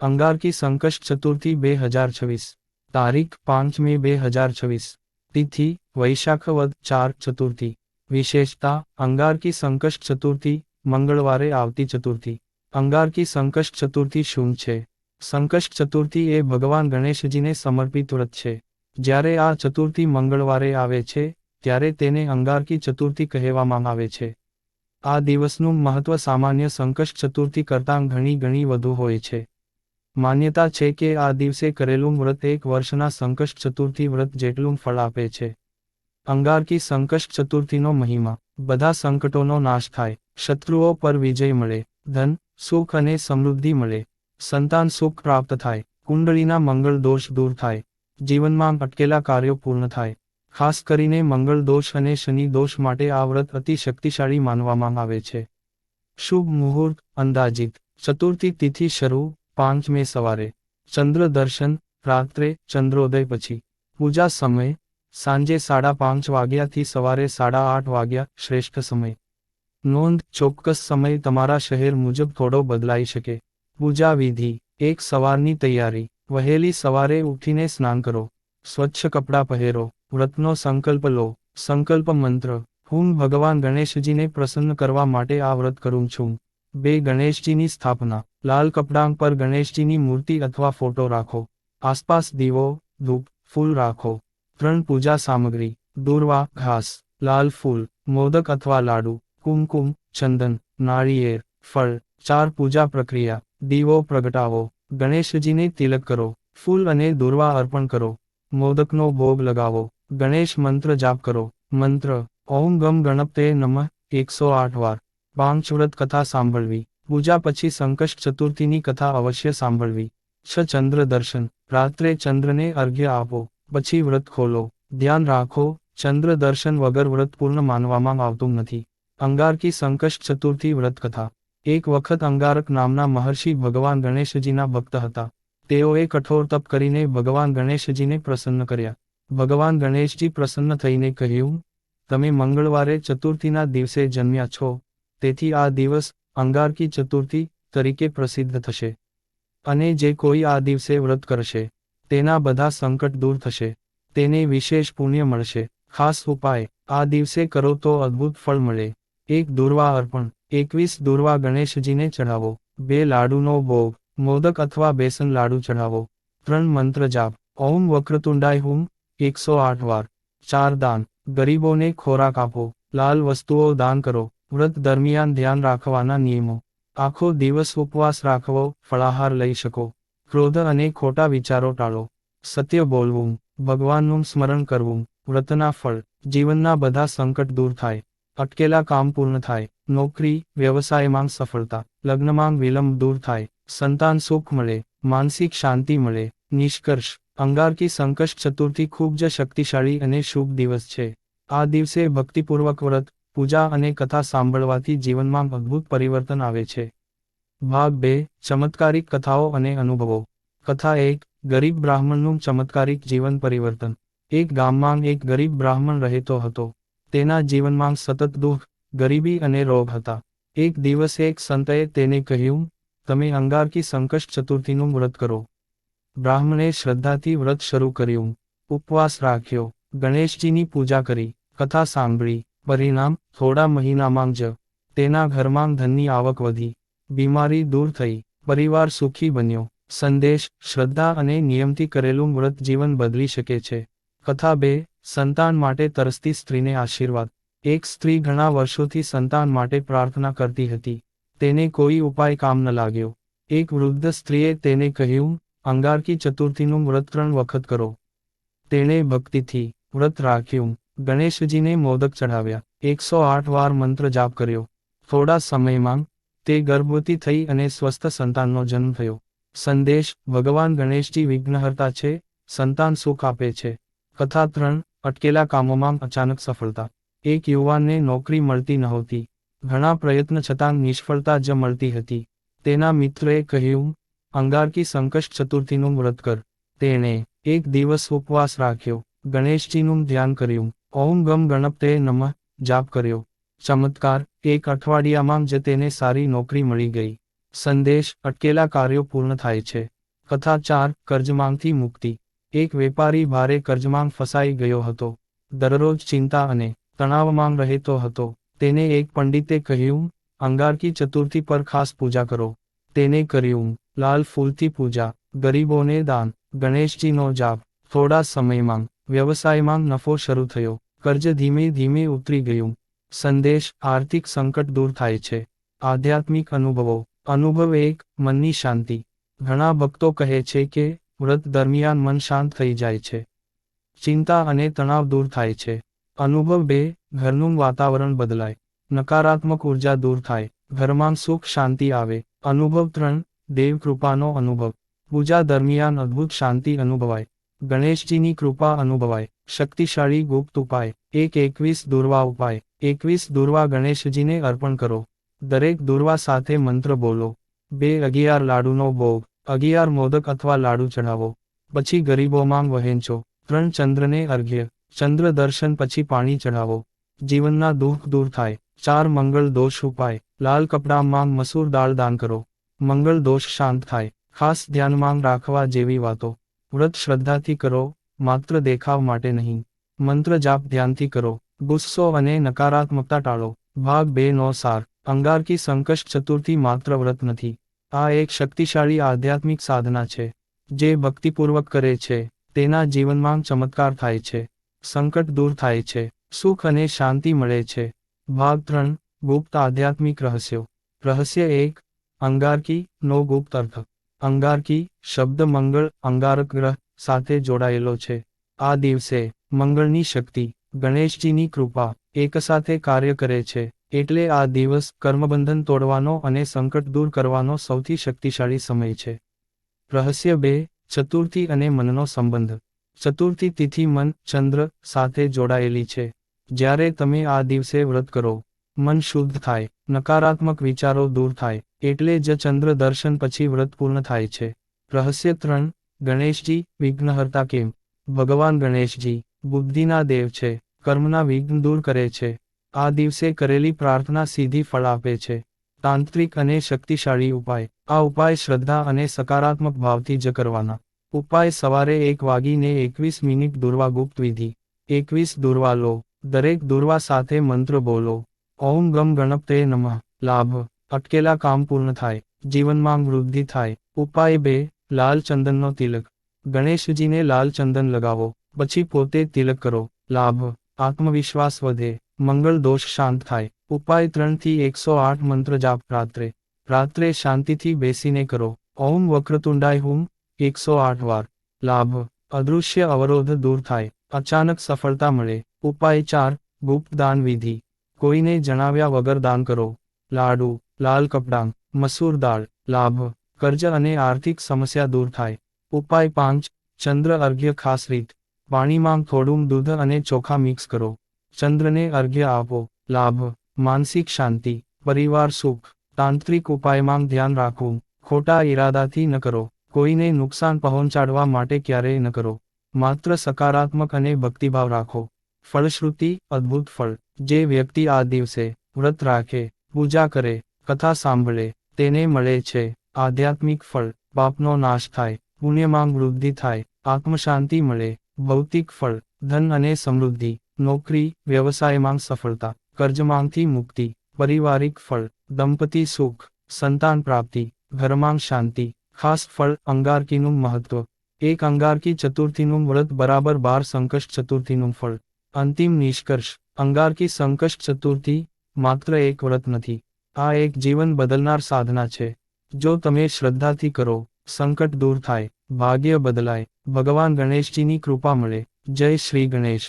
અંગારકી સંકષ્ટ ચતુર્થી 2026 તારીખ 5 મે 2026 તિથિ વૈશાખ વદ 4 ચતુર્થી વિશેષતા અંગારકી સંકષ્ટ ચતુર્થી મંગળવારે આવતી ચતુર્થી અંગારકી સંકષ્ટ ચતુર્થી શું છે? સંકષ્ટ ચતુર્થી એ ભગવાન ગણેશજીને સમર્પિત વ્રત છે. જ્યારે આ ચતુર્થી મંગળવારે આવે છે ત્યારે તેને અંગારકી ચતુર્થી કહેવામાં આવે છે. આ દિવસનું મહત્વ સામાન્ય સંકષ્ટ ચતુર્થી કરતાં ઘણી વધુ હોય છે. માન્યતા છે કે આ દિવસે કરેલું વ્રત એક વર્ષના સંકષ્ટ ચતુર્થી વ્રત જેટલું ફળ આપે છે. અંગારકી સંકષ્ટ ચતુર્થીનો મહિમા: બધા સંકટોનો નાશ થાય, શત્રુઓ પર વિજય મળે, ધન, સુખ અને સમૃદ્ધિ મળે, સંતાન સુખ પ્રાપ્ત થાય, કુંડળીના મંગળ દોષ દૂર થાય, જીવનમાં અટકેલા કાર્યો પૂર્ણ થાય. ખાસ કરીને મંગળ દોષ અને શનિ દોષ માટે આ વ્રત અતિ શક્તિશાળી માનવામાં આવે છે. શુભ મુહૂર્ત અંદાજિત ચતુર્થી તિથિ શરૂ 5 મે સવારે. ચંદ્ર દર્શન રાત્રે ચંદ્રોદય પછી. પૂજા સમય સાંજે 5:30 વાગ્યાથી સવારે 8:30 વાગ્યા. શ્રેષ્ઠ સમય. નોંધ: ચોક્કસ સમય તમારા શહેર મુજબ થોડો બદલાઈ શકે. પૂજા વિધિ: 1. સવારની તૈયારી. વહેલી સવારે ઉઠીને સ્નાન કરો, સ્વચ્છ કપડાં પહેરો, વ્રતનો સંકલ્પ લો. સંકલ્પ મંત્ર: હું ભગવાન ગણેશજીને પ્રસન્ન કરવા માટે આ વ્રત કરું છું. 2. ગણેશજીની સ્થાપના. લાલ કપડાં પર ગણેશજીની મૂર્તિ અથવા ફોટો રાખો. આસપાસ દીવો, ધૂપ, ફૂલ રાખો. 3. પૂજા સામગ્રી. દૂર્વા, ઘાસ, લાલ ફૂલ, મોદક અથવા લાડુ, કુમકુમ, ચંદન, નાળિયેર, ફળ. 4. પૂજા પ્રક્રિયા. દીવો પ્રગટાવો, ગણેશજીને તિલક કરો, ફૂલ અને દૂર્વા અર્પણ કરો, મોદકનો ભોગ લગાવો, ગણેશ મંત્ર જાપ કરો. મંત્ર: ઓમ ગમ ગણપતે નમઃ 108 વાર. 5. વ્રત કથા સાંભળવી. પૂજા પછી સંકષ્ટ ચતુર્થીની કથા અવશ્ય સાંભળવી. 6. ચંદ્ર દર્શન. રાત્રે ચંદ્રને અર્ઘ્ય આપો, પછી વ્રત ખોલો. ધ્યાન રાખો: ચંદ્ર દર્શન વગર વ્રત પૂર્ણ માનવામાં આવતું નથી. અંગારકી સંકષ્ટ ચતુર્થી વ્રત કથા. એક વખત અંગારક નામના મહર્ષિ ભગવાન ગણેશજીના ભક્ત હતા. તેઓએ કઠોર તપ કરીને ભગવાન ગણેશજીને પ્રસન્ન કર્યા. ભગવાન ગણેશજી પ્રસન્ન થઈને કહ્યું, તમે મંગળવારે ચતુર્થીના દિવસે જન્મ્યા છો, તેથી આ દિવસ અંગારકી ચતુર્થી તરીકે પ્રસિદ્ધ થશે. અને જે કોઈ આ દિવસે વ્રત કરશે તેના બધા સંકટ દૂર થશે, તેને વિશેષ પુણ્ય મળશે. ખાસ ઉપાય: આ દિવસે કરો તો અદ્ભુત ફળ મળે. 1. દૂર્વા અર્પણ. 21 દૂર્વા ગણેશજીને ચઢાવો. 2. લાડુનો ભોગ. મોદક અથવા બેસન લાડુ ચઢાવો. 3. મંત્ર જાપ. ઓમ વક્રતુંડાય હુમ 108 વાર. 4. દાન. ગરીબોને ખોરાક આપો, લાલ વસ્તુઓ દાન કરો. વ્રત દરમિયાન ધ્યાન રાખવાના નિયમો: આખો દિવસ ઉપવાસ રાખવો, ફળાહાર લઈ શકો. ક્રોધ અને ખોટા વિચારો ટાળો. સત્ય બોલવું, ભગવાનનું સ્મરણ કરવું. વ્રતના ફળ: જીવનના બધા સંકટ દૂર થાય, અટકેલા કામ પૂર્ણ થાય, નોકરી, વ્યવસાયમાં સફળતા, લગ્નમાં વિલંબ દૂર થાય, સંતાન સુખ મળે, માનસિક શાંતિ મળે. નિષ્કર્ષ: અંગારકી સંકષ્ટ ચતુર્થી ખૂબ જ શક્તિશાળી અને શુભ દિવસ છે. આ દિવસે ભક્તિપૂર્વક વ્રત, પૂજા અને કથા સાંભળવાથી જીવનમાં અદ્ભુત પરિવર્તન આવે છે. ભાગ 2: ચમત્કારિક કથાઓ અને અનુભવો. કથા 1: ગરીબ બ્રાહ્મણનું ચમત્કારિક જીવન પરિવર્તન. એક ગામમાં એક ગરીબ બ્રાહ્મણ રહેતો હતો. તેના જીવનમાં સતત દુઃખ, ગરીબી અને રોગ હતા. એક દિવસ એક સંતએ તેને કહ્યું, તમે અંગારકી સંકષ્ટ ચતુર્થીનું વ્રત કરો. બ્રાહ્મણે શ્રદ્ધાથી વ્રત શરૂ કર્યું, ઉપવાસ રાખ્યો, ગણેશજીની પૂજા કરી, કથા સાંભળી. પરિણામ: થોડા મહિનામાં જ તેના ઘરમાં ધનની આવક વધી, બીમારી દૂર થઈ, પરિવાર સુખી બન્યો. સંદેશ: શ્રદ્ધા અને નિયમથી કરેલું વ્રત જીવન બદલી શકે છે. કથા 2: સંતાન માટે તરસતી સ્ત્રીને આશીર્વાદ. એક સ્ત્રી ઘણા વર્ષોથી સંતાન માટે પ્રાર્થના કરતી હતી. તેને કોઈ ઉપાય કામ ન લાગ્યો. એક વૃદ્ધ સ્ત્રીએ તેને કહ્યું, અંગારકી ચતુર્થીનું વ્રત 3 વખત કરો. તેણે ભક્તિથી વ્રત રાખ્યું, ગણેશજીને મોદક ચઢાવ્યા, 108 વાર મંત્ર જાપ કર્યો. થોડા સમયમાં તે ગર્ભવતી થઈ અને સ્વસ્થ સંતાનનો જન્મ થયો. સંદેશ: ભગવાન ગણેશજી વિઘ્નહર્તા છે, સંતાન સુખ આપે છે. કથા 3: અટકેલા કામોમાં અચાનક સફળતા. એક યુવાનને નોકરી મળતી નહોતી. ઘણા પ્રયત્ન છતાં નિષ્ફળતા જ મળતી હતી. તેના મિત્રએ કહ્યું, અંગારકી સંકષ્ટ ચતુર્થીનું વ્રત કર. તેણે એક દિવસ ઉપવાસ રાખ્યો, ગણેશજીનું ધ્યાન કર્યું, ઓમ ગમ ગણપતે નમઃ જાપ કર્યો. ચમત્કાર: એક અઠવાડિયામાં જ તેને સારી નોકરી મળી ગઈ. સંદેશ, અટકેલા કાર્યો પૂર્ણ થાય છે. કથા 4, કર્જમાંગથી મુક્તિ. એક વેપારી ભારે કર્જમાં ફસાઈ ગયો હતો. દરરોજ ચિંતા અને તણાવમાં રહેતો હતો. તેને એક પંડિતે કહ્યું, અંગારકી ચતુર્થી પર ખાસ પૂજા કરો. તેને કર્યું, લાલ ફૂલથી પૂજા, ગરીબોને દાન, ગણેશજીનો જાપ. થોડા સમયમાં વ્યવસાયમાં નફો શરૂ થયો. કર્જ ધીમે ધીમે ઉતરી ગયું. સંદેશ, આર્થિક સંકટ દૂર થાય છે. આધ્યાત્મિક અનુભવો. અનુભવ 1, મનની શાંતિ. ઘણા ભક્તો કહે છે કે વ્રત દરમિયાન મન શાંત થઈ જાય છે. ચિંતા અને તણાવ દૂર થાય છે. અનુભવ 2, ઘરનું વાતાવરણ બદલાય. નકારાત્મક ઉર્જા દૂર થાય. ઘરમાં સુખ શાંતિ આવે. અનુભવ 3, દેવ કૃપાનો અનુભવ. પૂજા દરમિયાન અદ્ભુત શાંતિ અનુભવાય. ગણેશજીની કૃપા અનુભવાય. શક્તિશાળી ગુપ્ત ઉપાય. 21 દુર્વા ઉપાય. 21 દુર્વા ગણેશજીને અર્પણ કરો. દરેક દુર્વા સાથે મંત્ર બોલો. 11 લાડુનો ભોગ. 11 મોદક અથવા લાડુ ચઢાવો. પછી ગરીબોમાં વહેંચો. 3 ચંદ્રને અર્ઘ્ય. ચંદ્ર દર્શન પછી પાણી ચઢાવો. જીવનના દુઃખ દૂર થાય. 4 મંગળ દોષ ઉપાય. લાલ કપડામાં મસૂર દાળ દાન કરો. મંગળ દોષ શાંત થાય. ખાસ ધ્યાનમાં રાખવા જેવી વાતો. વ્રત શ્રદ્ધાથી કરો, માત્ર દેખાવ માટે નહીં. મંત્ર જાપ ધ્યાનથી કરો. ગુસ્સો અને નકારાત્મકતા ટાળો. ભાગ 2 નો સાર. અંગારકી સંકષ્ટ ચતુર્થી માત્ર વ્રત નથી. આ એક શક્તિશાળી આધ્યાત્મિક સાધના છે. જે ભક્તિપૂર્વક કરે છે, તેના જીવનમાં ચમત્કાર થાય છે. સંકટ દૂર થાય છે. સુખ અને શાંતિ મળે છે. ભાગ 3, ગુપ્ત આધ્યાત્મિક રહસ્યો. રહસ્ય 1, અંગારકી નો ગુપ્ત અર્થ. અંગારકી શબ્દ મંગળ અંગારક ગ્રહ સાથે જોડાયેલો છે. આ દિવસે મંગળની શક્તિ, ગણેશજીની કૃપા એકસાથે કાર્ય કરે છે. એટલે આ દિવસ કર્મબંધન તોડવાનો અને સંકટ દૂર કરવાનો સૌથી શક્તિશાળી સમય છે. રહસ્ય 2, ચતુર્થી અને મનનો સંબંધ. ચતુર્થી તિથિ મન, ચંદ્ર સાથે જોડાયેલી છે. જ્યારે તમે આ દિવસે વ્રત કરો, મન શુદ્ધ થાય, નકારાત્મક વિચારો દૂર થાય. એટલે જ ચંદ્ર દર્શન પછી વ્રત પૂર્ણ થાય છે. રહસ્ય 3, ગણેશજી વિઘ્નહર્તા કેમ? ભગવાન ગણેશજી બુદ્ધિના દેવ છે, કર્મના વિઘ્ન દૂર કરે છે. આ દિવસે કરેલી પ્રાર્થના સીધી ફળ આપે છે. તાંત્રિક અને શક્તિશાળી ઉપાય. આ ઉપાય શ્રદ્ધા અને સકારાત્મક ભાવથી જ કરવાના. ઉપાય સવારે 1:21 દુર્વા ગુપ્ત વિધિ. 21 દુર્વા લો. દરેક દુર્વા સાથે મંત્ર બોલો. ઓમ ગમ ગણપતે નમઃ. લાભ, અટકેલા કામ પૂર્ણ થાય. જીવનમાં વૃદ્ધિ થાય. ઉપાય 2, લાલ ચંદનનો તિલક. ગણેશજીને લાલ ચંદન લગાવો, પછી પોતે તિલક કરો. લાભ, આત્મવિશ્વાસ વધે. મંગળ દોષ શાંત થાય. ઉપાય 3 થી 108 મંત્ર જાપ રાત્રે. રાત્રે શાંતિથી બેસીને કરો. ઓમ વક્રતુંડાય હુમ 108 વાર. લાભ, અદૃશ્ય અવરોધ દૂર થાય. અચાનક સફળતા મળે. ઉપાય 4, ગુપ્ત દાન વિધિ. કોઈને જણાવ્યા વગર દાન કરો. લાડુ, લાલ કપડાં, મસૂર દાળ. લાભ, કર્જ અને આર્થિક સમસ્યા દૂર થાય. ઉપાય 5, ચંદ્ર અર્ઘ્ય ખાસ રીત. પાણીમાં થોડું દૂધ અને ચોખા મિક્સ કરો. ચંદ્રને અર્ઘ્ય આપો. લાભ, માનસિક શાંતિ, પરિવાર સુખ. તાંત્રિક ઉપાયમાં ધ્યાન રાખવું. ખોટા ઈરાદાથી ન કરો. કોઈને નુકસાન પહોંચાડવા માટે ક્યારેય ન કરો. માત્ર સકારાત્મક અને ભક્તિભાવ રાખો. ફળશ્રુતિ, અદ્ભુત ફળ. જે વ્યક્તિ આ દિવસે વ્રત રાખે, પૂજા કરે, કથા સાંભળે, તેને મળે છે આધ્યાત્મિક ફળ. પાપનો નાશ થાય, પુણ્યમાં વૃદ્ધિ થાય, આત્મશાંતિ મળે. ભૌતિક ફળ, ધન અને સમૃદ્ધિ, નોકરી, વ્યવસાયમાં સફળતા, કર્જમાંથી મુક્તિ. પરિવારિક ફળ, દંપતી સુખ, સંતાન પ્રાપ્તિ, ઘરમાં શાંતિ. ખાસ ફળ, અંગારકીનું મહત્વ. એક અંગારકી ચતુર્થીનું વ્રત બરાબર 12 સંકષ્ટ ચતુર્થીનું ફળ. અંતિમ નિષ્કર્ષ, અંગારકી સંકષ્ટ ચતુર્થી માત્ર એક વ્રત નથી. આ એક જીવન બદલનાર સાધના છે. જો તમે શ્રદ્ધાથી કરો, સંકટ દૂર થાય, ભાગ્ય બદલાય, ભગવાન ગણેશજીની કૃપા મળે. જય શ્રી ગણેશ.